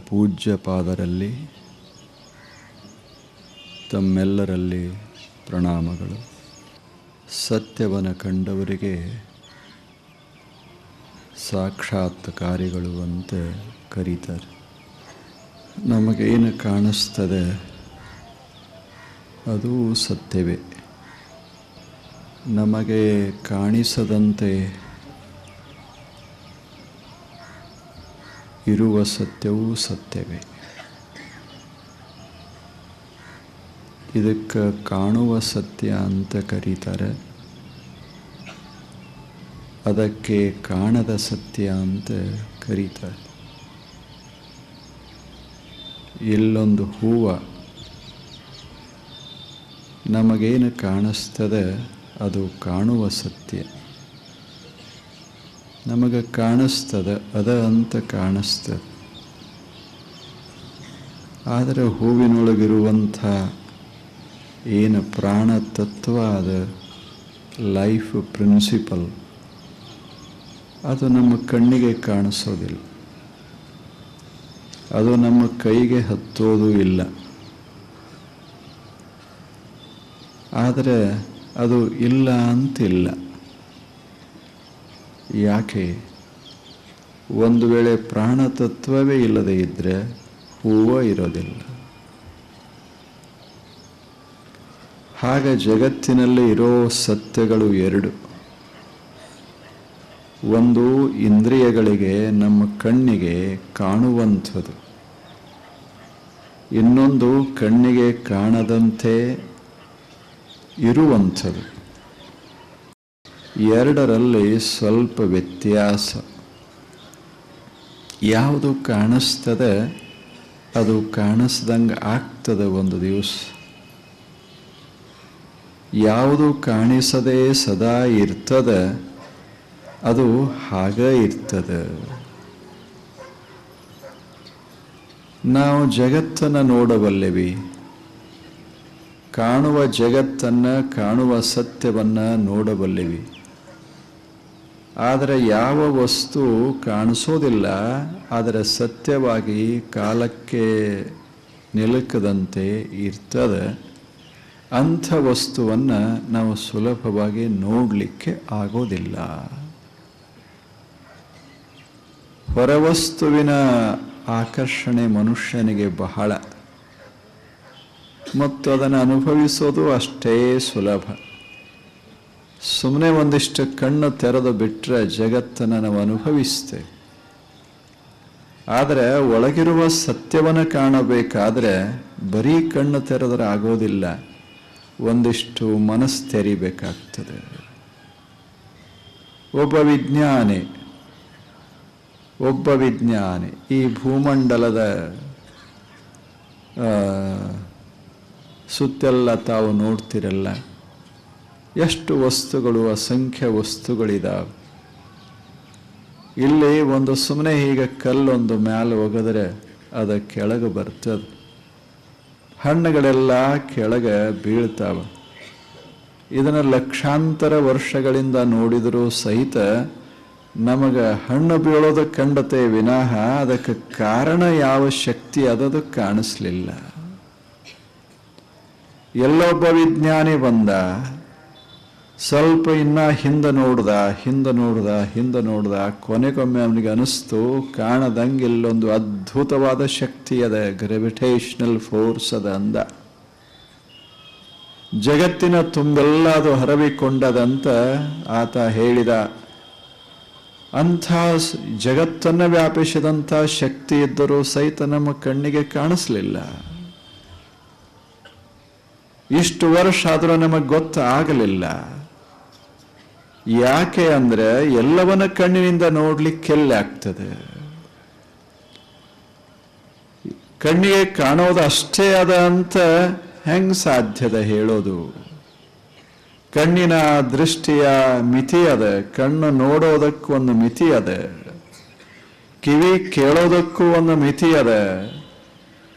ಪೂಜ್ಯ ಪಾದರಲ್ಲಿ ತಮ್ಮೆಲ್ಲರಲ್ಲಿ ಪ್ರಣಾಮಗಳು. ಸತ್ಯವನ್ನು ಕಂಡವರಿಗೆ ಸಾಕ್ಷಾತ್ಕಾರಿಗಳು ಅಂತ ಕರೀತಾರೆ. ನಮಗೇನು ಕಾಣಿಸ್ತದೆ ಅದು ಸತ್ಯವೇ. ನಮಗೆ ಕಾಣಿಸದಂತೆ ಇರುವ ಸತ್ಯವೂ ಸತ್ಯವೇ. ಇದಕ್ಕೆ ಕಾಣುವ ಸತ್ಯ ಅಂತ ಕರೀತಾರೆ, ಅದಕ್ಕೆ ಕಾಣದ ಸತ್ಯ ಅಂತ ಕರೀತಾರೆ. ಇಲ್ಲೊಂದು ಹೂವು ನಮಗೇನು ಕಾಣಿಸ್ತದೆ ಅದು ಕಾಣುವ ಸತ್ಯ. ನಮಗೆ ಕಾಣಿಸ್ತದೆ ಅದ ಅಂತ ಕಾಣಿಸ್ತದೆ. ಆದರೆ ಹೂವಿನೊಳಗಿರುವಂಥ ಏನು ಪ್ರಾಣ ತತ್ವ ಅದ, ಲೈಫ್ ಪ್ರಿನ್ಸಿಪಲ್, ಅದು ನಮ್ಮ ಕಣ್ಣಿಗೆ ಕಾಣಿಸೋದಿಲ್ಲ, ಅದು ನಮ್ಮ ಕೈಗೆ ಹತ್ತೋದು ಇಲ್ಲ. ಆದರೆ ಅದು ಇಲ್ಲ ಅಂತಿಲ್ಲ. ಯಾಕೆ? ಒಂದು ವೇಳೆ ಪ್ರಾಣತತ್ವವೇ ಇಲ್ಲದೆ ಇದ್ದರೆ ಹೂವು ಇರೋದಿಲ್ಲ. ಹಾಗೆ ಜಗತ್ತಿನಲ್ಲಿ ಇರೋ ಸತ್ಯಗಳು ಎರಡು. ಒಂದು ಇಂದ್ರಿಯಗಳಿಗೆ, ನಮ್ಮ ಕಣ್ಣಿಗೆ ಕಾಣುವಂಥದ್ದು. ಇನ್ನೊಂದು ಕಣ್ಣಿಗೆ ಕಾಣದಂತೆ ಇರುವಂಥದ್ದು. ಎರಡರಲ್ಲಿ ಸ್ವಲ್ಪ ವ್ಯತ್ಯಾಸ. ಯಾವುದು ಕಾಣಿಸ್ತದೆ ಅದು ಕಾಣಿಸ್ದಂಗೆ ಆಗ್ತದೆ ಒಂದು ದಿವಸ. ಯಾವುದು ಕಾಣಿಸದೆ ಸದಾ ಇರ್ತದೆ ಅದು ಹಾಗೆ ಇರ್ತದೆ. ನಾವು ಜಗತ್ತನ್ನು ನೋಡಬಲ್ಲೆವಿ, ಕಾಣುವ ಜಗತ್ತನ್ನು, ಕಾಣುವ ಸತ್ಯವನ್ನು ನೋಡಬಲ್ಲೆವಿ. ಆದರೆ ಯಾವ ವಸ್ತು ಕಾಣಿಸೋದಿಲ್ಲ, ಆದರೆ ಸತ್ಯವಾಗಿ ಕಾಲಕ್ಕೆ ನಿಲುಕದಂತೆ ಇರ್ತದೆ, ಅಂಥ ವಸ್ತುವನ್ನು ನಾವು ಸುಲಭವಾಗಿ ನೋಡಲಿಕ್ಕೆ ಆಗೋದಿಲ್ಲ. ಹೊರವಸ್ತುವಿನ ಆಕರ್ಷಣೆ ಮನುಷ್ಯನಿಗೆ ಬಹಳ, ಮತ್ತು ಅದನ್ನು ಅನುಭವಿಸೋದು ಅಷ್ಟೇ ಸುಲಭ. ಸುಮ್ಮನೆ ಒಂದಿಷ್ಟು ಕಣ್ಣು ತೆರೆದು ಬಿಟ್ಟರೆ ಜಗತ್ತನ್ನು ನಾವು ಅನುಭವಿಸ್ತೇವೆ. ಆದರೆ ಒಳಗಿರುವ ಸತ್ಯವನ್ನು ಕಾಣಬೇಕಾದ್ರೆ ಬರೀ ಕಣ್ಣು ತೆರೆದರೆ ಆಗೋದಿಲ್ಲ, ಒಂದಿಷ್ಟು ಮನಸ್ಸು ತೆರಿಬೇಕಾಗ್ತದೆ. ಒಬ್ಬ ವಿಜ್ಞಾನಿ ಈ ಭೂಮಂಡಲದ ಸುತ್ತೆಲ್ಲ ತಾವು ನೋಡ್ತಿರಲ್ಲ, ಎಷ್ಟು ವಸ್ತುಗಳು, ಅಸಂಖ್ಯ ವಸ್ತುಗಳಿದಾವೆ. ಇಲ್ಲಿ ಒಂದು ಸುಮ್ಮನೆ ಹೀಗೆ ಕಲ್ಲೊಂದು ಮ್ಯಾಲೆ ಒಗೆದ್ರೆ ಅದು ಕೆಳಗೆ ಬರ್ತದೆ, ಹಣ್ಣುಗಳೆಲ್ಲ ಕೆಳಗೆ ಬೀಳ್ತಾವೆ. ಇದನ್ನು ಲಕ್ಷಾಂತರ ವರ್ಷಗಳಿಂದ ನೋಡಿದರೂ ಸಹಿತ ನಮಗೆ ಹಣ್ಣು ಬೀಳೋದು ಕಂಡತೆ ವಿನಃ ಅದಕ್ಕೆ ಕಾರಣ ಯಾವ ಶಕ್ತಿ ಅದದು ಕಾಣಿಸ್ಲಿಲ್ಲ. ಎಲ್ಲೊಬ್ಬ ವಿಜ್ಞಾನಿ ಬಂದ, ಸ್ವಲ್ಪ ಇನ್ನ ಹಿಂದೆ ನೋಡ್ದ, ಕೊನೆಗೊಮ್ಮೆ ಅವನಿಗೆ ಅನಿಸ್ತು ಕಾಣದಂಗೆ ಇಲ್ಲೊಂದು ಅದ್ಭುತವಾದ ಶಕ್ತಿ ಅದ, ಗ್ರಾವಿಟೇಷನಲ್ ಫೋರ್ಸ್ ಅದ ಅಂದ. ಜಗತ್ತಿನ ತುಂಬೆಲ್ಲ ಅದು ಹರವಿಕೊಂಡದಂತ ಆತ ಹೇಳಿದ. ಅಂಥ ಜಗತ್ತನ್ನು ವ್ಯಾಪಿಸಿದಂಥ ಶಕ್ತಿ ಇದ್ದರೂ ಸಹಿತ ನಮ್ಮ ಕಣ್ಣಿಗೆ ಕಾಣಿಸ್ಲಿಲ್ಲ. ಇಷ್ಟು ವರ್ಷ ಆದರೂ ನಮಗೆ ಗೊತ್ತಾಗಲಿಲ್ಲ. ಯಾಕೆ ಅಂದರೆ ಎಲ್ಲವನ್ನ ಕಣ್ಣಿನಿಂದ ನೋಡ್ಲಿಕ್ಕೆಲ್ಲ ಆಗ್ತದೆ. ಕಣ್ಣಿಗೆ ಕಾಣೋದು ಅಷ್ಟೇ ಅದ ಅಂತ ಹೆಂಗ್ ಸಾಧ್ಯದ ಹೇಳೋದು? ಕಣ್ಣಿನ ದೃಷ್ಟಿಯ ಮಿತಿ ಅದ, ಕಣ್ಣು ನೋಡೋದಕ್ಕೂ ಒಂದು ಮಿತಿ ಅದ, ಕಿವಿ ಕೇಳೋದಕ್ಕೂ ಒಂದು ಮಿತಿ ಅದ.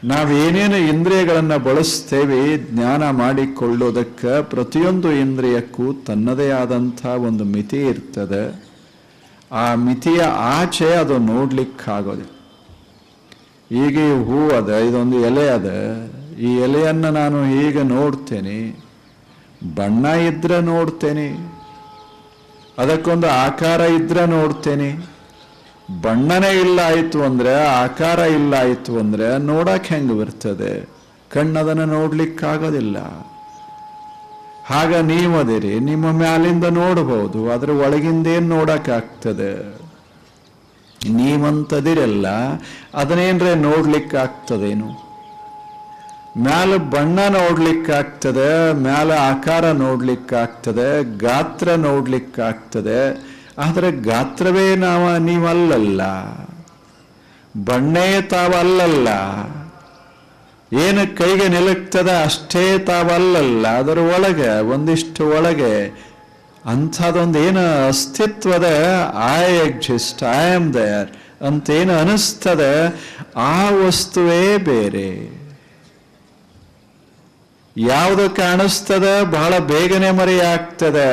ನಾವೇನೇನು ಇಂದ್ರಿಯಗಳನ್ನು ಬಳಸ್ತೇವೆ ಜ್ಞಾನ ಮಾಡಿಕೊಳ್ಳೋದಕ್ಕೆ, ಪ್ರತಿಯೊಂದು ಇಂದ್ರಿಯಕ್ಕೂ ತನ್ನದೇ ಆದಂಥ ಒಂದು ಮಿತಿ ಇರ್ತದೆ. ಆ ಮಿತಿಯ ಆಚೆ ಅದು ನೋಡ್ಲಿಕ್ಕಾಗೋದಿಲ್ಲ. ಈಗ ಈ ಹೂ ಅದ, ಇದೊಂದು ಎಲೆ ಅದ, ಈ ಎಲೆಯನ್ನು ನಾನು ಹೀಗೆ ನೋಡ್ತೇನೆ, ಬಣ್ಣ ಇದ್ರೆ ನೋಡ್ತೇನೆ, ಅದಕ್ಕೊಂದು ಆಕಾರ ಇದ್ರೆ ನೋಡ್ತೇನೆ. ಬಣ್ಣನೇ ಇಲ್ಲ ಆಯಿತು ಅಂದ್ರೆ, ಆಕಾರ ಇಲ್ಲ ಆಯಿತು ಅಂದ್ರೆ ನೋಡಕ್ಕೆ ಹೆಂಗೆ ಬರ್ತದೆ? ಕಣ್ಣದನ್ನು ನೋಡ್ಲಿಕ್ಕಾಗೋದಿಲ್ಲ. ಆಗ ನೀವದಿರಿ, ನಿಮ್ಮ ಮ್ಯಾಲಿಂದ ನೋಡಬಹುದು, ಅದರ ಒಳಗಿಂದೇನು ನೋಡಕ್ಕಾಗ್ತದೆ? ನೀವಂತದಿರಲ್ಲ, ಅದನ್ನೇನ್ರೆ ನೋಡ್ಲಿಕ್ಕಾಗ್ತದೇನು? ಮ್ಯಾಲ ಬಣ್ಣ ನೋಡ್ಲಿಕ್ಕಾಗ್ತದೆ, ಮ್ಯಾಲ ಆಕಾರ ನೋಡ್ಲಿಕ್ಕಾಗ್ತದೆ, ಗಾತ್ರ ನೋಡ್ಲಿಕ್ಕಾಗ್ತದೆ. ಆದರೆ ಗಾತ್ರವೇ ನೀವಲ್ಲಲ್ಲ, ಬಣ್ಣೇ ತಾವಲ್ಲಲ್ಲ, ಏನು ಕೈಗೆ ನಿಲುಕ್ತದ ಅಷ್ಟೇ ತಾವಲ್ಲಲ್ಲ. ಅದರ ಒಳಗೆ ಒಂದಿಷ್ಟು ಒಳಗೆ ಅಂಥದೊಂದು ಏನು ಅಸ್ತಿತ್ವದ I exist, I am there ಅಂತೇನು ಅನಿಸ್ತದೆ, ಆ ವಸ್ತುವೇ ಬೇರೆ. ಯಾವುದು ಕಾಣಿಸ್ತದೆ ಬಹಳ ಬೇಗನೆ ಮರೆಯಾಗ್ತದೆ,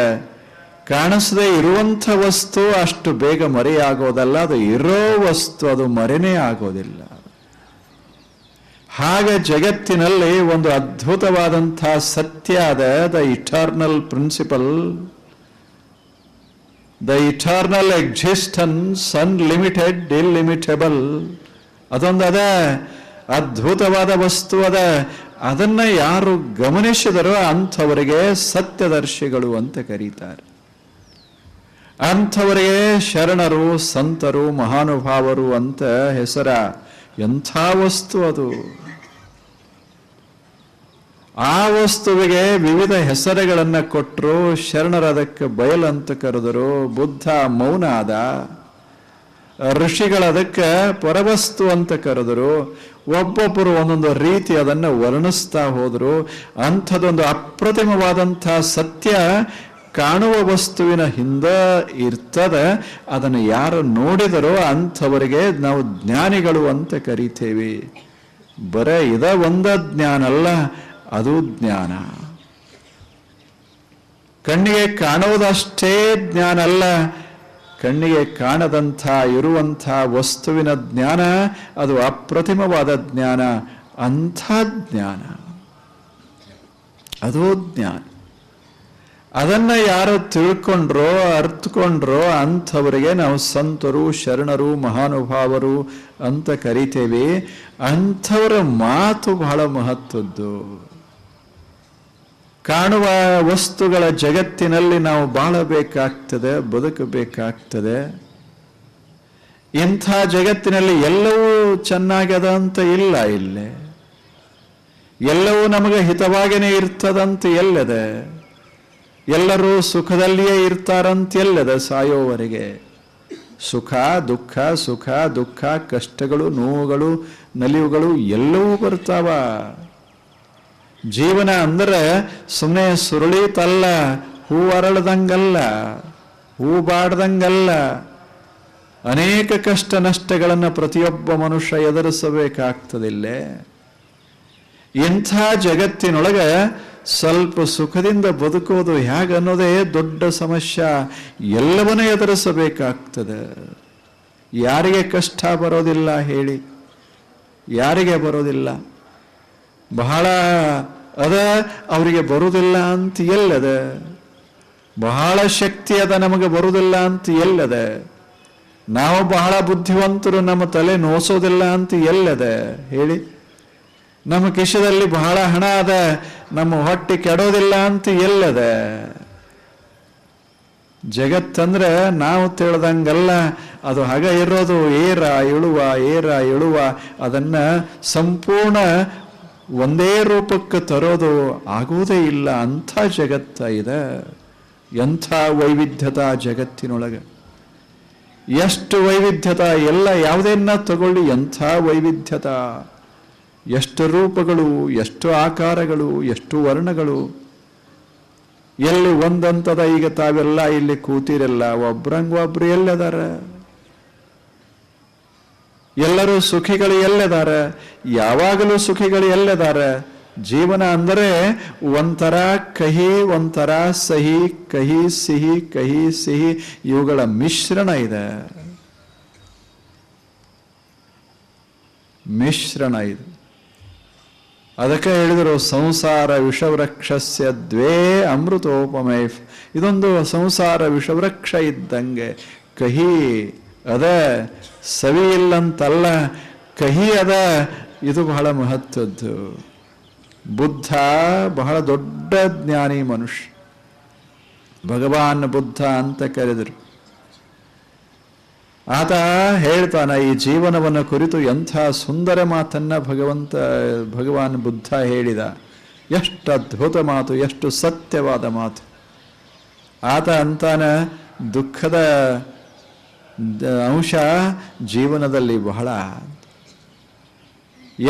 ಕಾಣಿಸದೆ ಇರುವಂಥ ವಸ್ತು ಅಷ್ಟು ಬೇಗ ಮರೆಯಾಗೋದಲ್ಲ. ಅದು ಇರೋ ವಸ್ತು ಅದು ಮರೆನೇ ಆಗೋದಿಲ್ಲ. ಹಾಗೆ ಜಗತ್ತಿನಲ್ಲಿ ಒಂದು ಅದ್ಭುತವಾದಂಥ ಸತ್ಯ ಅದ, the eternal principle, the eternal existence, unlimited, illimitable. ಅದೊಂದು ಅದ, ಅದ್ಭುತವಾದ ವಸ್ತು ಅದ. ಅದನ್ನ ಯಾರು ಗಮನಿಸಿದರೋ ಅಂಥವರಿಗೆ ಸತ್ಯದರ್ಶಿಗಳು ಅಂತ ಕರೀತಾರೆ. ಅಂಥವರಿಗೆ ಶರಣರು, ಸಂತರು, ಮಹಾನುಭಾವರು ಅಂತ ಹೆಸರ. ಎಂಥ ವಸ್ತು ಅದು! ಆ ವಸ್ತುವಿಗೆ ವಿವಿಧ ಹೆಸರುಗಳನ್ನು ಕೊಟ್ಟರು. ಶರಣರು ಅದಕ್ಕೆ ಬಯಲಂತ ಕರೆದರು, ಬುದ್ಧ ಮೌನ ಆದ, ಋಷಿಗಳದಕ್ಕೆ ಪರವಸ್ತು ಅಂತ ಕರೆದರು. ಒಬ್ಬೊಬ್ಬರು ಒಂದೊಂದು ರೀತಿ ಅದನ್ನು ವರ್ಣಿಸ್ತಾ ಹೋದರು. ಅಂಥದ್ದೊಂದು ಅಪ್ರತಿಮವಾದಂಥ ಸತ್ಯ ಕಾಣುವ ವಸ್ತುವಿನ ಹಿಂದೆ ಇರ್ತದೆ. ಅದನ್ನು ಯಾರು ನೋಡಿದರೋ ಅಂಥವರಿಗೆ ನಾವು ಜ್ಞಾನಿಗಳು ಅಂತ ಕರಿತೇವೆ. ಬರೇ ಇದ ಒಂದ ಜ್ಞಾನ ಅಲ್ಲ, ಅದು ಜ್ಞಾನ. ಕಣ್ಣಿಗೆ ಕಾಣುವುದಷ್ಟೇ ಜ್ಞಾನ ಅಲ್ಲ, ಕಣ್ಣಿಗೆ ಕಾಣದಂಥ ಇರುವಂಥ ವಸ್ತುವಿನ ಜ್ಞಾನ ಅದು ಅಪ್ರತಿಮವಾದ ಜ್ಞಾನ. ಅಂಥ ಜ್ಞಾನ, ಅದು ಜ್ಞಾನ. ಅದನ್ನ ಯಾರು ತಿಳ್ಕೊಂಡ್ರೋ, ಅರ್ಥಕೊಂಡ್ರೋ ಅಂಥವರಿಗೆ ನಾವು ಸಂತರು, ಶರಣರು, ಮಹಾನುಭಾವರು ಅಂತ ಕರಿತೇವೆ. ಅಂಥವರ ಮಾತು ಬಹಳ ಮಹತ್ವದ್ದು. ಕಾಣುವ ವಸ್ತುಗಳ ಜಗತ್ತಿನಲ್ಲಿ ನಾವು ಬಾಳಬೇಕಾಗ್ತದೆ, ಬದುಕಬೇಕಾಗ್ತದೆ. ಇಂಥ ಜಗತ್ತಿನಲ್ಲಿ ಎಲ್ಲವೂ ಚೆನ್ನಾಗದ ಅಂತ ಇಲ್ಲ, ಇಲ್ಲೇ ಎಲ್ಲವೂ ನಮಗೆ ಹಿತವಾಗಿಯೇ ಇರ್ತದಂತ ಎಲ್ಲದೆ. ಎಲ್ಲರೂ ಸುಖದಲ್ಲಿಯೇ ಇರ್ತಾರಂತ ಎಲ್ಲದ ಸಾಯೋವರೆಗೆ. ಸುಖ ದುಃಖ, ಸುಖ ದುಃಖ, ಕಷ್ಟಗಳು, ನೋವುಗಳು, ನಲಿವುಗಳು ಎಲ್ಲವೂ ಬರ್ತಾವ. ಜೀವನ ಅಂದ್ರೆ ಸುಮ್ಮನೆ ಸುರುಳಿತಲ್ಲ, ಹೂ ಅರಳದಂಗಲ್ಲ, ಹೂ ಬಾಡ್ದಂಗಲ್ಲ. ಅನೇಕ ಕಷ್ಟ ನಷ್ಟಗಳನ್ನು ಪ್ರತಿಯೊಬ್ಬ ಮನುಷ್ಯ ಎದುರಿಸಬೇಕಾಗ್ತದಿಲ್ಲೇ. ಇಂಥ ಜಗತ್ತಿನೊಳಗೆ ಸ್ವಲ್ಪ ಸುಖದಿಂದ ಬದುಕೋದು ಹೇಗನ್ನೋದೇ ದೊಡ್ಡ ಸಮಸ್ಯೆ. ಎಲ್ಲವನ್ನೂ ಎದುರಿಸಬೇಕಾಗ್ತದೆ. ಯಾರಿಗೆ ಕಷ್ಟ ಬರೋದಿಲ್ಲ ಹೇಳಿ? ಯಾರಿಗೆ ಬರೋದಿಲ್ಲ? ಬಹಳ ಅದ ಅವರಿಗೆ ಬರುವುದಿಲ್ಲ ಅಂತ ಎಲ್ಲದ? ಬಹಳ ಶಕ್ತಿ ಅದ ನಮಗೆ ಬರುವುದಿಲ್ಲ ಅಂತ ಎಲ್ಲದ? ನಾವು ಬಹಳ ಬುದ್ಧಿವಂತರು, ನಮ್ಮ ತಲೆ ನೋಸೋದಿಲ್ಲ ಅಂತ ಎಲ್ಲದ ಹೇಳಿ? ನಮ್ಮ ಕಿಶದಲ್ಲಿ ಬಹಳ ಹಣ ಅದ, ನಮ್ಮ ಹೊಟ್ಟೆ ಕೆಡೋದಿಲ್ಲ ಅಂತ ಎಲ್ಲದ? ಜಗತ್ತಂದ್ರೆ ನಾವು ತಿಳ್ದಂಗಲ್ಲ, ಅದು ಹಾಗ ಇರೋದು. ಏರ ಇಳುವ, ಏರ ಇಳುವ. ಅದನ್ನ ಸಂಪೂರ್ಣ ಒಂದೇ ರೂಪಕ್ಕೆ ತರೋದು ಆಗುವುದೇ ಇಲ್ಲ. ಅಂಥ ಜಗತ್ತ ಇದೆ. ಎಂಥ ವೈವಿಧ್ಯತಾ ಜಗತ್ತಿನೊಳಗೆ! ಎಷ್ಟು ವೈವಿಧ್ಯತಾ! ಎಲ್ಲ ಯಾವುದನ್ನ ತಗೊಳ್ಳಿ, ಎಂಥ ವೈವಿಧ್ಯತಾ! ಎಷ್ಟು ರೂಪಗಳು, ಎಷ್ಟು ಆಕಾರಗಳು, ಎಷ್ಟು ವರ್ಣಗಳು! ಎಲ್ಲಿ ಒಂದಂತದ. ಈಗ ತಾವೆಲ್ಲ ಇಲ್ಲಿ ಕೂತಿರಲ್ಲ, ಒಬ್ರಂಗ ಒಬ್ರು ಎಲ್ಲದಾರ? ಎಲ್ಲರೂ ಸುಖಿಗಳು ಎಲ್ಲದಾರ? ಯಾವಾಗಲೂ ಸುಖಿಗಳು ಎಲ್ಲದಾರ? ಜೀವನ ಅಂದರೆ ಒಂಥರ ಕಹಿ, ಒಂಥರ ಸಹಿ, ಕಹಿ ಸಿಹಿ, ಕಹಿ ಸಿಹಿ, ಇವುಗಳ ಮಿಶ್ರಣ ಇದೆ. ಮಿಶ್ರಣ ಇದು. ಅದಕ್ಕೆ ಹೇಳಿದರು ಸಂಸಾರ ವಿಷವೃಕ್ಷಸ್ಯ ದ್ವೇ ಅಮೃತೋಪಮೈ. ಇದೊಂದು ಸಂಸಾರ ವಿಷವೃಕ್ಷ ಇದ್ದಂಗೆ, ಕಹಿ ಅದ, ಸವಿ ಇಲ್ಲಂತಲ್ಲ, ಕಹಿ ಅದ. ಇದು ಬಹಳ ಮಹತ್ವದ್ದು. ಬುದ್ಧ ಬಹಳ ದೊಡ್ಡ ಜ್ಞಾನಿ ಮನುಷ್ಯ, ಭಗವಾನ್ ಬುದ್ಧ ಅಂತ ಕರೆದರು. ಆತ ಹೇಳ್ತಾನ, ಈ ಜೀವನವನ್ನು ಕುರಿತು ಎಂಥ ಸುಂದರ ಮಾತನ್ನ ಭಗವಾನ್ ಬುದ್ಧ ಹೇಳಿದ. ಎಷ್ಟು ಅದ್ಭುತ ಮಾತು, ಎಷ್ಟು ಸತ್ಯವಾದ ಮಾತು. ಆತ ಅಂತಾನ, ದುಃಖದ ಅಂಶ ಜೀವನದಲ್ಲಿ ಬಹಳ.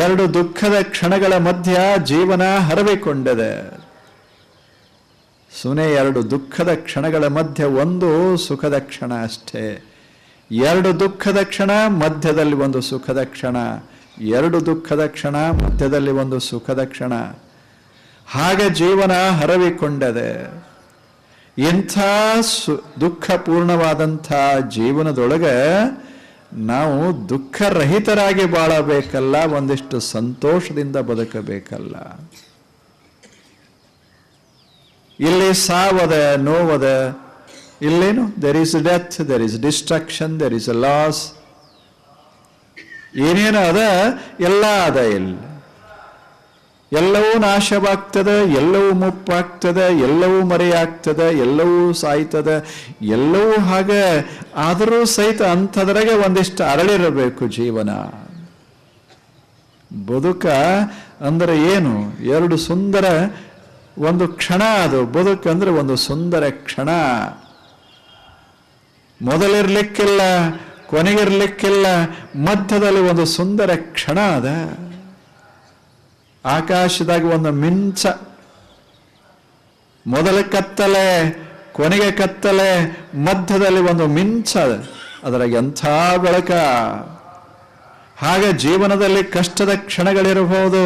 ಎರಡು ದುಃಖದ ಕ್ಷಣಗಳ ಮಧ್ಯ ಜೀವನ ಹರವಿಕೊಂಡಿದೆ. ಸುನೆ ಎರಡು ದುಃಖದ ಕ್ಷಣಗಳ ಮಧ್ಯ ಒಂದು ಸುಖದ ಕ್ಷಣ ಅಷ್ಟೇ. ಎರಡು ದುಃಖದ ಕ್ಷಣ, ಮಧ್ಯದಲ್ಲಿ ಒಂದು ಸುಖದ ಕ್ಷಣ. ಎರಡು ದುಃಖದ ಕ್ಷಣ, ಮಧ್ಯದಲ್ಲಿ ಒಂದು ಸುಖದ ಕ್ಷಣ. ಹಾಗೆ ಜೀವನ ಹರವಿಕೊಂಡಿದೆ. ಇಂಥ ದುಃಖಪೂರ್ಣವಾದಂಥ ಜೀವನದೊಳಗೆ ನಾವು ದುಃಖರಹಿತರಾಗಿ ಬಾಳಬೇಕಲ್ಲ, ಒಂದಿಷ್ಟು ಸಂತೋಷದಿಂದ ಬದುಕಬೇಕಲ್ಲ. ಇಲ್ಲಿ ಸಾವದ, ನೋವದ, ಇಲ್ಲೇನು there is death, there is destruction, there is a loss. ಏನೇನು ಅದ ಎಲ್ಲ ಅದ. ಇಲ್ಲಿ ಎಲ್ಲವೂ ನಾಶವಾಗ್ತದೆ, ಎಲ್ಲವೂ ಮುಪ್ಪಾಗ್ತದೆ, ಎಲ್ಲವೂ ಮರೆಯಾಗ್ತದೆ, ಎಲ್ಲವೂ ಸಾಯ್ತದೆ, ಎಲ್ಲವೂ ಹಾಗೆ. ಆದರೂ ಸಹಿತ ಅಂಥದ್ರಾಗೆ ಒಂದಿಷ್ಟು ಅರಳಿರಬೇಕು ಜೀವನ. ಬದುಕ ಅಂದರೆ ಏನು? ಎರಡು ಸುಂದರ ಒಂದು ಕ್ಷಣ ಅದು. ಬದುಕಂದ್ರೆ ಒಂದು ಸುಂದರ ಕ್ಷಣ. ಮೊದಲಿರ್ಲಿಕ್ಕಿಲ್ಲ, ಕೊನೆಗಿರ್ಲಿಕ್ಕಿಲ್ಲ, ಮಧ್ಯದಲ್ಲಿ ಒಂದು ಸುಂದರ ಕ್ಷಣ ಅದ. ಆಕಾಶದಾಗ ಒಂದು ಮಿಂಚ, ಮೊದಲ ಕತ್ತಲೆ, ಕೊನೆಗೆ ಕತ್ತಲೆ, ಮಧ್ಯದಲ್ಲಿ ಒಂದು ಮಿಂಚ, ಅದರಾಗ ಎಂಥ ಬೆಳಕ. ಹಾಗೆ ಜೀವನದಲ್ಲಿ ಕಷ್ಟದ ಕ್ಷಣಗಳಿರಬಹುದು,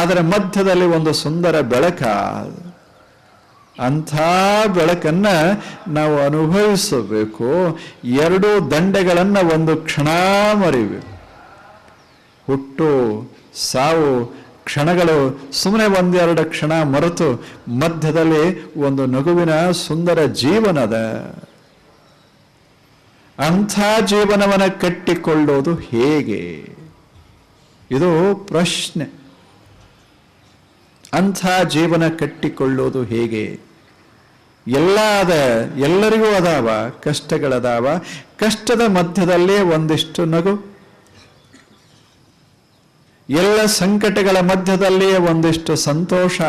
ಆದರೆ ಮಧ್ಯದಲ್ಲಿ ಒಂದು ಸುಂದರ ಬೆಳಕ. ಅಂಥ ಬೆಳಕನ್ನ ನಾವು ಅನುಭವಿಸಬೇಕು. ಎರಡೂ ದಂಡೆಗಳನ್ನು ಒಂದು ಕ್ಷಣ ಮರಿಬೇಕು. ಹುಟ್ಟು ಸಾವು ಕ್ಷಣಗಳು ಸುಮ್ಮನೆ ಒಂದೆರಡು ಕ್ಷಣ ಮರೆತು ಮಧ್ಯದಲ್ಲಿ ಒಂದು ನಗುವಿನ ಸುಂದರ ಜೀವನದ. ಅಂಥ ಜೀವನವನ್ನು ಕಟ್ಟಿಕೊಳ್ಳೋದು ಹೇಗೆ? ಇದು ಪ್ರಶ್ನೆ. ಅಂಥ ಜೀವನ ಕಟ್ಟಿಕೊಳ್ಳೋದು ಹೇಗೆ? ಎಲ್ಲ ಅದ, ಎಲ್ಲರಿಗೂ ಅದಾವ, ಕಷ್ಟಗಳದಾವ. ಕಷ್ಟದ ಮಧ್ಯದಲ್ಲಿ ಒಂದಿಷ್ಟು ನಗು, ಎಲ್ಲ ಸಂಕಟಗಳ ಮಧ್ಯದಲ್ಲಿಯೇ ಒಂದಿಷ್ಟು ಸಂತೋಷ,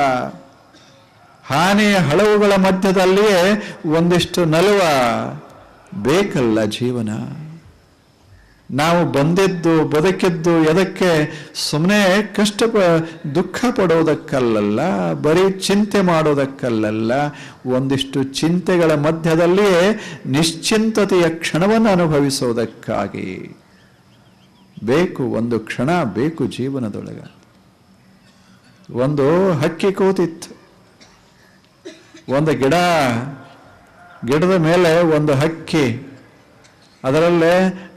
ಹಾನಿಯ ಹಳವುಗಳ ಮಧ್ಯದಲ್ಲಿಯೇ ಒಂದಿಷ್ಟು ನಲುವ ಬೇಕಲ್ಲ ಜೀವನ. ನಾವು ಬಂದಿದ್ದು ಬದುಕಿದ್ದು ಎದಕ್ಕೆ? ಸುಮ್ಮನೆ ದುಃಖ ಪಡೋದಕ್ಕಲ್ಲ, ಬರೀ ಚಿಂತೆ ಮಾಡೋದಕ್ಕಲ್ಲ. ಒಂದಿಷ್ಟು ಚಿಂತೆಗಳ ಮಧ್ಯದಲ್ಲಿಯೇ ನಿಶ್ಚಿಂತತೆಯ ಕ್ಷಣವನ್ನು ಅನುಭವಿಸೋದಕ್ಕಾಗಿ ಬೇಕು. ಒಂದು ಕ್ಷಣ ಬೇಕು ಜೀವನದೊಳಗೆ. ಒಂದು ಹಕ್ಕಿ ಕೂತಿತ್ತು, ಒಂದು ಗಿಡದ ಮೇಲೆ ಒಂದು ಹಕ್ಕಿ, ಅದರಲ್ಲೇ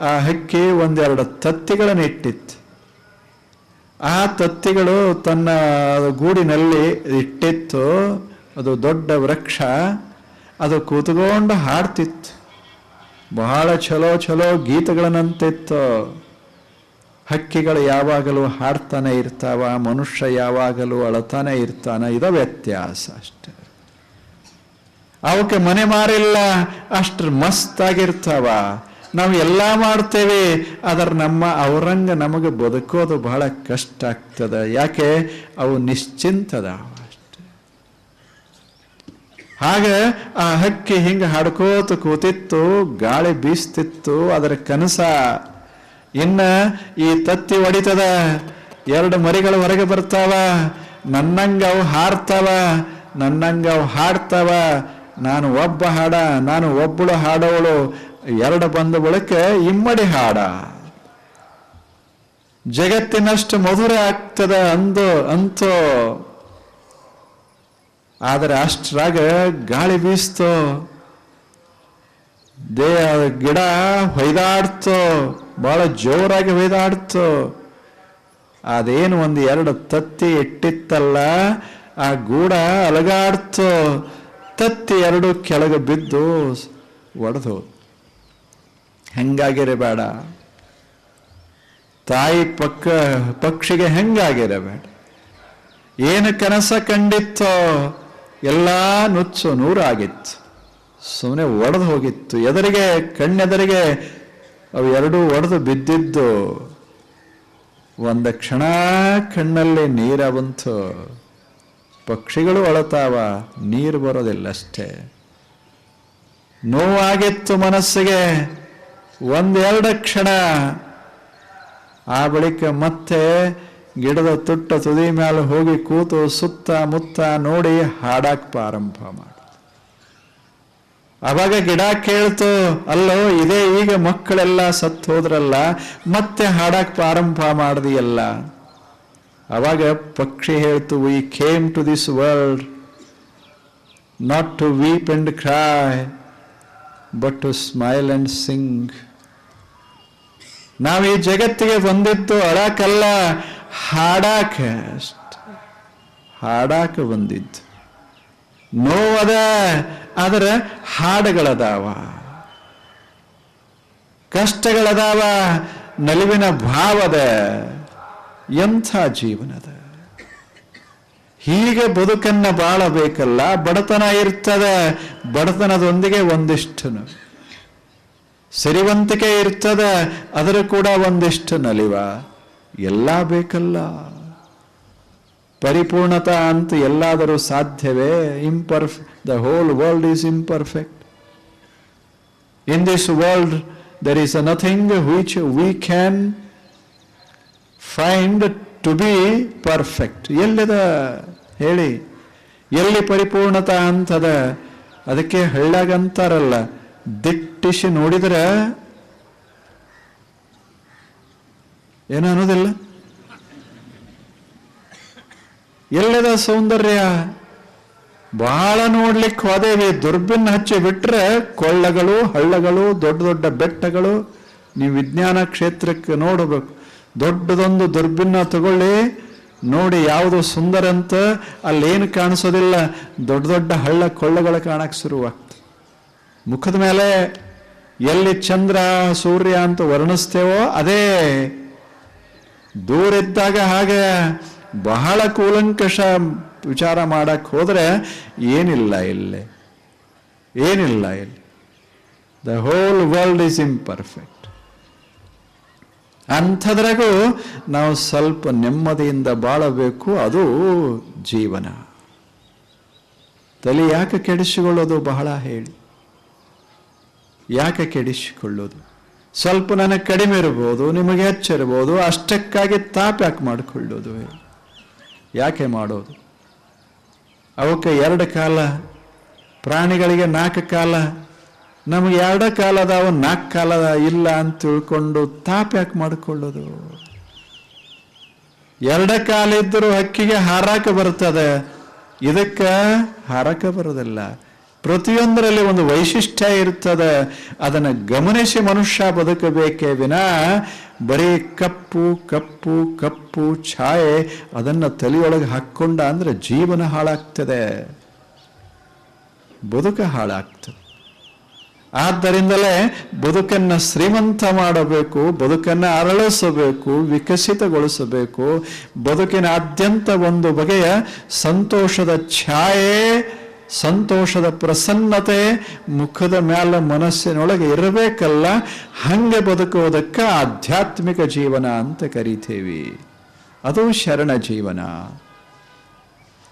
ಆ ಹಕ್ಕಿ ಒಂದೆರಡು ತತ್ತಿಗಳನ್ನು ಇಟ್ಟಿತ್ತು. ಆ ತತ್ತಿಗಳು ತನ್ನ ಗೂಡಿನಲ್ಲಿ ಇಟ್ಟಿತ್ತು. ಅದು ದೊಡ್ಡ ವೃಕ್ಷ, ಅದು ಕೂತ್ಕೊಂಡು ಹಾಡ್ತಿತ್ತು. ಬಹಳ ಚಲೋ ಗೀತೆಗಳನ್ನಂತಿತ್ತು. ಹಕ್ಕಿಗಳು ಯಾವಾಗಲೂ ಹಾಡ್ತಾನೆ ಇರ್ತಾವ, ಮನುಷ್ಯ ಯಾವಾಗಲೂ ಅಳತಾನೆ ಇರ್ತಾನ. ಇದ ವ್ಯತ್ಯಾಸ ಅಷ್ಟೆ. ಅವಕ್ಕೆ ಮನೆ ಮಾರಿಲ್ಲ, ಅಷ್ಟು ಮಸ್ತಾಗಿರ್ತಾವ. ನಾವು ಎಲ್ಲ ಮಾಡ್ತೇವೆ, ಆದ್ರೆ ಅವರಂಗ ನಮಗೆ ಬದುಕೋದು ಬಹಳ ಕಷ್ಟ ಆಗ್ತದೆ. ಯಾಕೆ? ಅವು ನಿಶ್ಚಿಂತದ ಅಷ್ಟೆ. ಹಾಗೆ ಆ ಹಕ್ಕಿ ಹಿಂಗೆ ಹಾಡ್ಕೋತ ಕೂತಿತ್ತು, ಗಾಳಿ ಬೀಸ್ತಿತ್ತು. ಅದರ ಕನಸ ಇನ್ನ ಈ ತತ್ತಿ ಹೊಡಿತದ, ಎರಡು ಮರಿಗಳು ಹೊರಗೆ ಬರ್ತಾವ, ನನ್ನಂಗ ಅವು ಹಾಡ್ತಾವ. ನಾನು ಒಬ್ಬ ಹಾಡ, ನಾನು ಒಬ್ಬಳು ಹಾಡೋವಳು, ಎರಡು ಬಂದ ಬಳಿಕ ಇಮ್ಮಡಿ ಹಾಡ. ಜಗತ್ತಿನಷ್ಟು ಮಧುರ ಆಗ್ತದ ಅಂತೋ. ಆದರೆ ಅಷ್ಟರಾಗ ಗಾಳಿ ಬೀಸ್ತೋ, ಗಿಡ ಹೊಯ್ದಾಡ್ತೋ, ಬಹಳ ಜೋರಾಗಿ ಹೊಯ್ದಾಡ್ತೋ. ಅದೇನು ಒಂದು ಎರಡು ತತ್ತಿ ಇಟ್ಟಿತ್ತಲ್ಲ, ಆ ಗೂಡ ಅಲಗಾಡ್ತು, ತತ್ತಿ ಎರಡು ಕೆಳಗೆ ಬಿದ್ದು ಒಡೆದು. ಹೆಂಗಾಗಿರಬೇಡ, ತಾಯಿ ಪಕ್ಷಿಗೆ ಹೆಂಗಾಗಿರಬೇಡ. ಏನು ಕನಸ ಕಂಡಿತ್ತೋ ಎಲ್ಲ ನುಚ್ಚು ನೂರಾಗಿತ್ತು, ಸುಮ್ಮನೆ ಒಡೆದು ಹೋಗಿತ್ತು. ಎದುರಿಗೆ ಕಣ್ಣೆದರಿಗೆ ಅವು ಎರಡೂ ಒಡೆದು ಬಿದ್ದಿದ್ದು. ಒಂದು ಕ್ಷಣ ಕಣ್ಣಲ್ಲಿ ನೀರ ಬಂತು. ಪಕ್ಷಿಗಳು ಅಳತಾವ, ನೀರು ಬರೋದಿಲ್ಲಷ್ಟೇ. ನೋವಾಗಿತ್ತು ಮನಸ್ಸಿಗೆ ಒಂದೆರಡು ಕ್ಷಣ. ಆ ಬಳಿಕ ಮತ್ತೆ ಗಿಡದ ತುಟ್ಟ ತುದಿ ಮೇಲೆ ಹೋಗಿ ಕೂತು ಸುತ್ತ ಮುತ್ತ ನೋಡಿ ಹಾಡಾಕ್ ಪ್ರಾರಂಭ ಮಾಡ. ಅವಾಗ ಗಿಡ ಕೇಳ್ತು, ಅಲ್ಲೋ ಇದೇ ಈಗ ಮಕ್ಕಳೆಲ್ಲ ಸತ್ತು ಹೋದ್ರಲ್ಲ, ಮತ್ತೆ ಹಾಡಾಕ್ ಪ್ರಾರಂಭ ಮಾಡಿದೆಯಲ್ಲ. ಅವಾಗ ಪಕ್ಷಿ ಹೇಳ್ತು, we came to this world not to weep and cry but to smile and sing. ನಾವು ಈ ಜಗತ್ತಿಗೆ ಬಂದಿದ್ದು ಅಳಕಲ್ಲ, ಹಾಡಾಕ ಅಷ್ಟೆ. ಹಾಡಾಕ ಬಂದಿದ್ದು. ನೋವದ, ಆದರೆ ಹಾಡುಗಳದಾವ, ಕಷ್ಟಗಳದಾವ, ನಲಿವಿನ ಭಾವದ. ಎಂಥ ಜೀವನದ. ಹೀಗೆ ಬದುಕನ್ನ ಬಾಳಬೇಕಲ್ಲ. ಬಡತನ ಇರ್ತದೆ, ಬಡತನದೊಂದಿಗೆ ಒಂದಿಷ್ಟು ಸಿರಿವಂತಿಕೆ ಇರ್ತದೆ, ಅದರ ಕೂಡ ಒಂದಿಷ್ಟು ನಲಿವ. ಎಲ್ಲ ಬೇಕಲ್ಲ. ಪರಿಪೂರ್ಣತಾ ಅಂತ ಎಲ್ಲಾದರೂ ಸಾಧ್ಯವೇ? The whole world is imperfect. In this world there is nothing which we can find to be perfect. ಎಲ್ಲಿದ ಹೇಳಿ? ಎಲ್ಲಿ ಪರಿಪೂರ್ಣತಾ ಅಂತದ? ಅದಕ್ಕೆ ಹಳ್ಳಾಗಂತಾರಲ್ಲ, ದಿಟ್ಟಿಸಿ ನೋಡಿದ್ರೆ ಏನು ಅನ್ನೋದಿಲ್ಲ. ಎಲ್ಲದ ಸೌಂದರ್ಯ? ಬಹಳ ನೋಡ್ಲಿಕ್ಕೆ ಹೋದೇವಿ. ದುರ್ಬಿನ್ ಹಚ್ಚಿ ಬಿಟ್ರೆ ಕೊಳ್ಳಗಳು, ಹಳ್ಳಗಳು, ದೊಡ್ಡ ದೊಡ್ಡ ಬೆಟ್ಟಗಳು. ನೀವು ವಿಜ್ಞಾನ ಕ್ಷೇತ್ರಕ್ಕೆ ನೋಡಬೇಕು. ದೊಡ್ಡದೊಂದು ದುರ್ಬಿನ್ನ ತಗೊಳ್ಳಿ, ನೋಡಿ ಯಾವುದು ಸುಂದರ ಅಂತ. ಅಲ್ಲೇನು ಕಾಣಿಸೋದಿಲ್ಲ, ದೊಡ್ಡ ದೊಡ್ಡ ಹಳ್ಳ ಕೊಳ್ಳಗಳು ಕಾಣಕ್ಕೆ ಶುರುವಾಗ್ತದೆ. ಮುಖದ ಮೇಲೆ ಎಲ್ಲಿ ಚಂದ್ರ ಸೂರ್ಯ ಅಂತ ವರ್ಣಿಸ್ತೇವೋ ಅದೇ. ದೂರಿದ್ದಾಗ ಹಾಗೆ ಬಹಳ ಕೂಲಂಕಷ ವಿಚಾರ ಮಾಡಕ್ ಹೋದ್ರೆ ಏನಿಲ್ಲ ಇಲ್ಲಿ, ಏನಿಲ್ಲ ಇಲ್ಲಿ. The whole world is imperfect. ಅಂಥದ್ರಾಗೂ ನಾವು ಸ್ವಲ್ಪ ನೆಮ್ಮದಿಯಿಂದ ಬಾಳಬೇಕು. ಅದು ಜೀವನ. ತಲೆ ಯಾಕೆ ಕೆಡಿಸಿಕೊಳ್ಳೋದು? ಬಹಳ ಹೇಳಿ, ಯಾಕೆ ಕೆಡಿಸಿಕೊಳ್ಳೋದು? ಸ್ವಲ್ಪ ನನಗೆ ಕಡಿಮೆ ಇರ್ಬೋದು, ನಿಮಗೆ ಹೆಚ್ಚಿರ್ಬೋದು, ಅಷ್ಟಕ್ಕಾಗಿ ತಾಪ ಯಾಕೆ ಮಾಡಿಕೊಳ್ಳೋದು? ಯಾಕೆ ಮಾಡೋದು? ಅವಕ್ಕೆ 2 ಕಾಲ, ಪ್ರಾಣಿಗಳಿಗೆ 4 ಕಾಲ, ನಮಗೆ 2 ಕಾಲ ಅದಾವ, 4 ಕಾಲ ಇಲ್ಲ ಅಂತ ತಿಳ್ಕೊಂಡು ತಾಪ ಯಾಕೆ ಮಾಡಿಕೊಳ್ಳೋದು? 2 ಕಾಲ ಇದ್ದರೂ ಹಕ್ಕಿಗೆ ಹಾರಾಕ ಬರ್ತದೆ, ಇದಕ್ಕೆ ಹಾರಾಕ ಬರೋದಿಲ್ಲ. ಪ್ರತಿಯೊಂದರಲ್ಲಿ ಒಂದು ವೈಶಿಷ್ಟ್ಯ ಇರ್ತದೆ. ಅದನ್ನು ಗಮನಿಸಿ ಮನುಷ್ಯ ಬದುಕಬೇಕೇ ವಿನ ಬರೀ ಕಪ್ಪು ಕಪ್ಪು ಕಪ್ಪು ಛಾಯೆ ಅದನ್ನು ತಲೆಯೊಳಗೆ ಹಾಕ್ಕೊಂಡ ಅಂದ್ರೆ ಜೀವನ ಹಾಳಾಗ್ತದೆ, ಬದುಕ ಹಾಳಾಗ್ತದೆ. ಆದ್ದರಿಂದಲೇ ಬದುಕನ್ನ ಶ್ರೀಮಂತ ಮಾಡಬೇಕು, ಬದುಕನ್ನ ಅರಳಿಸಬೇಕು, ವಿಕಸಿತಗೊಳಿಸಬೇಕು. ಬದುಕಿನಾದ್ಯಂತ ಒಂದು ಬಗೆಯ ಸಂತೋಷದ ಛಾಯೆ, ಸಂತೋಷದ ಪ್ರಸನ್ನತೆ ಮುಖದ ಮ್ಯಾಲ ಮನಸ್ಸಿನೊಳಗೆ ಇರಬೇಕಲ್ಲ. ಹಂಗೆ ಬದುಕುವುದಕ್ಕೆ ಆಧ್ಯಾತ್ಮಿಕ ಜೀವನ ಅಂತ ಕರಿತೇವಿ. ಅದು ಶರಣ ಜೀವನ,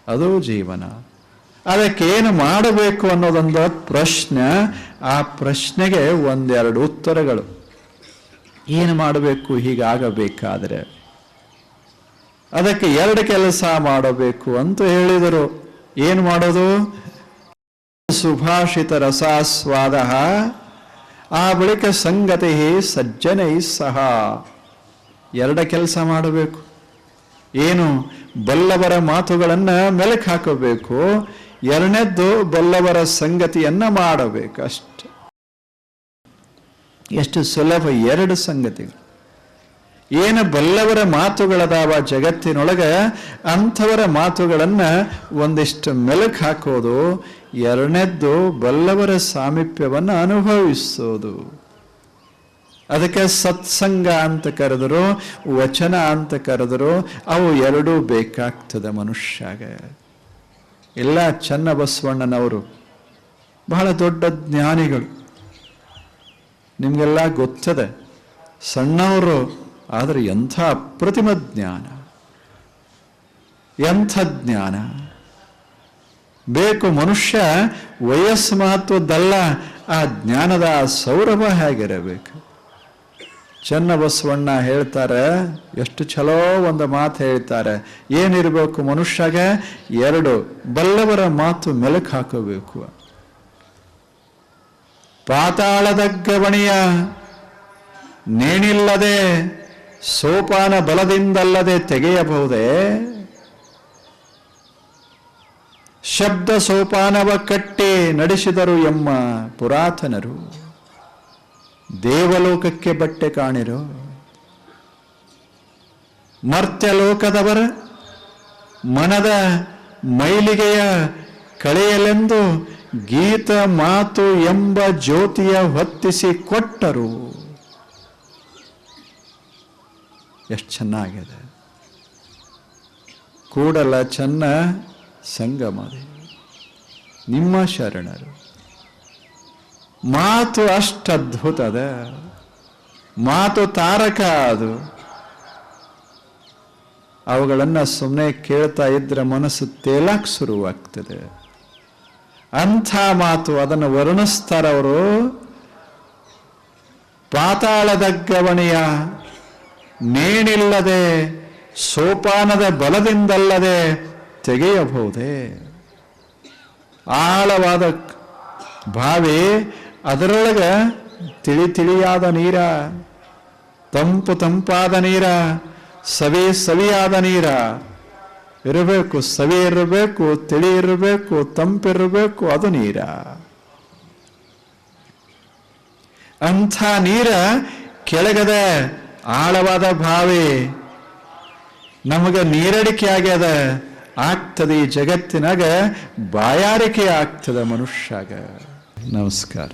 ಅದು ಜೀವನ. ಅದಕ್ಕೇನು ಮಾಡಬೇಕು ಅನ್ನೋದೊಂದು ಪ್ರಶ್ನೆ. ಆ ಪ್ರಶ್ನೆಗೆ 1-2 ಉತ್ತರಗಳು. ಏನು ಮಾಡಬೇಕು ಹೀಗಾಗಬೇಕಾದ್ರೆ? ಅದಕ್ಕೆ 2 ಕೆಲಸ ಮಾಡಬೇಕು ಅಂತ ಹೇಳಿದರು. ಏನು ಮಾಡೋದು? ಸುಭಾಷಿತ ರಸಾಸ್ವಾದ, ಆ ಬಳಿಕ ಸಂಗತಿ ಸಜ್ಜನೈ ಸಹ. 2 ಕೆಲಸ ಮಾಡಬೇಕು. ಏನು? ಬಲ್ಲವರ ಮಾತುಗಳನ್ನ ಮೆಲುಕು ಹಾಕಬೇಕು. 2ನೇದ್ದು ಬಲ್ಲವರ ಸಂಗತಿಯನ್ನ ಮಾಡಬೇಕು. ಅಷ್ಟೆ. ಎಷ್ಟು ಸುಲಭ! 2 ಸಂಗತಿಗಳು. ಏನು ಬಲ್ಲವರ ಮಾತುಗಳದಾವ ಜಗತ್ತಿನೊಳಗೆ ಅಂಥವರ ಮಾತುಗಳನ್ನು ಒಂದಿಷ್ಟು ಮೆಲುಕು ಹಾಕೋದು, ಎರಡನೇದ್ದು ಬಲ್ಲವರ ಸಾಮೀಪ್ಯವನ್ನು ಅನುಭವಿಸೋದು. ಅದಕ್ಕೆ ಸತ್ಸಂಗ ಅಂತ ಕರೆದರು, ವಚನ ಅಂತ ಕರೆದರು, ಅವು ಎರಡೂ ಬೇಕಾಗ್ತದೆ ಮನುಷ್ಯಾಗ. ಇಲ್ಲ, ಚನ್ನಬಸವಣ್ಣನವರು ಬಹಳ ದೊಡ್ಡ ಜ್ಞಾನಿಗಳು, ನಿಮಗೆಲ್ಲ ಗೊತ್ತದೆ, ಸಣ್ಣವರು ಆದರೆ ಎಂಥ ಅಪ್ರತಿಮ ಜ್ಞಾನ, ಎಂಥ ಜ್ಞಾನ ಬೇಕು. ಮನುಷ್ಯ ವಯಸ್ಸು ಮಹತ್ವದ್ದಲ್ಲ, ಆ ಜ್ಞಾನದ ಸೌರಭ ಹೇಗಿರಬೇಕು. ಚನ್ನಬಸವಣ್ಣ ಹೇಳ್ತಾರೆ, ಎಷ್ಟು ಚಲೋ ಒಂದು ಮಾತು ಹೇಳ್ತಾರೆ, ಏನಿರಬೇಕು ಮನುಷ್ಯಗ? ಎರಡು, ಬಲ್ಲವರ ಮಾತು ಮೆಲುಕು ಹಾಕಬೇಕು. ಪಾತಾಳದ ಗವಣಿಯ ನೇಣಿಲ್ಲದೆ ಸೋಪಾನ ಬಲದಿಂದಲ್ಲದೆ ತೆಗೆಯಬಹುದೇ? ಶಬ್ದ ಸೋಪಾನವ ಕಟ್ಟಿ ನಡೆಸಿದರು ಎಮ್ಮ ಪುರಾತನರು, ದೇವಲೋಕಕ್ಕೆ ಬಟ್ಟೆ ಕಾಣಿರೋ. ಮರ್ತ್ಯಲೋಕದವರ ಮನದ ಮೈಲಿಗೆಯ ಕಳೆಯಲೆಂದು ಗೀತ ಮಾತು ಎಂಬ ಜ್ಯೋತಿಯ ಹೊತ್ತಿಸಿ ಕೊಟ್ಟರು. ಎಷ್ಟು ಚೆನ್ನಾಗಿದೆ. ಕೂಡಲ ಚೆನ್ನ ಸಂಗಮದೆ ನಿಮ್ಮ ಶರಣರು. ಮಾತು ಅಷ್ಟು ಅದ್ಭುತದ ಮಾತು, ತಾರಕ ಅದು. ಅವುಗಳನ್ನು ಸುಮ್ಮನೆ ಕೇಳ್ತಾ ಇದ್ರೆ ಮನಸ್ಸು ತೇಲಕ್ಕೆ ಶುರುವಾಗ್ತದೆ. ಅಂಥ ಮಾತು, ಅದನ್ನು ವರ್ಣಿಸ್ತಾರವರು. ಪಾತಾಳದ ಗವಣಿಯ ನೇಣಿಲ್ಲದೆ ಸೋಪಾನದ ಬಲದಿಂದಲ್ಲದೆ ತೆಗೆಯಬಹುದೇ? ಆಳವಾದ ಬಾವಿ, ಅದರೊಳಗೆ ತಿಳಿಯಾದ ನೀರ, ತಂಪಾದ ನೀರ, ಸವಿಯಾದ ನೀರ ಇರಬೇಕು. ಸವಿ ಇರಬೇಕು, ತಿಳಿ ಇರಬೇಕು, ತಂಪಿರಬೇಕು, ಅದು ನೀರ. ಅಂಥ ನೀರ ಕೆಳಗದ ಆಳವಾದ ಬಾವಿ ನಮಗೆ ನೀರಡಿಕೆ ಆಗ್ಯದ. ಆಗ್ತದೆ ಈ ಜಗತ್ತಿನಾಗ ಬಾಯಾರಿಕೆ ಆಗ್ತದೆ ಮನುಷ್ಯಾಗ. ನಮಸ್ಕಾರ.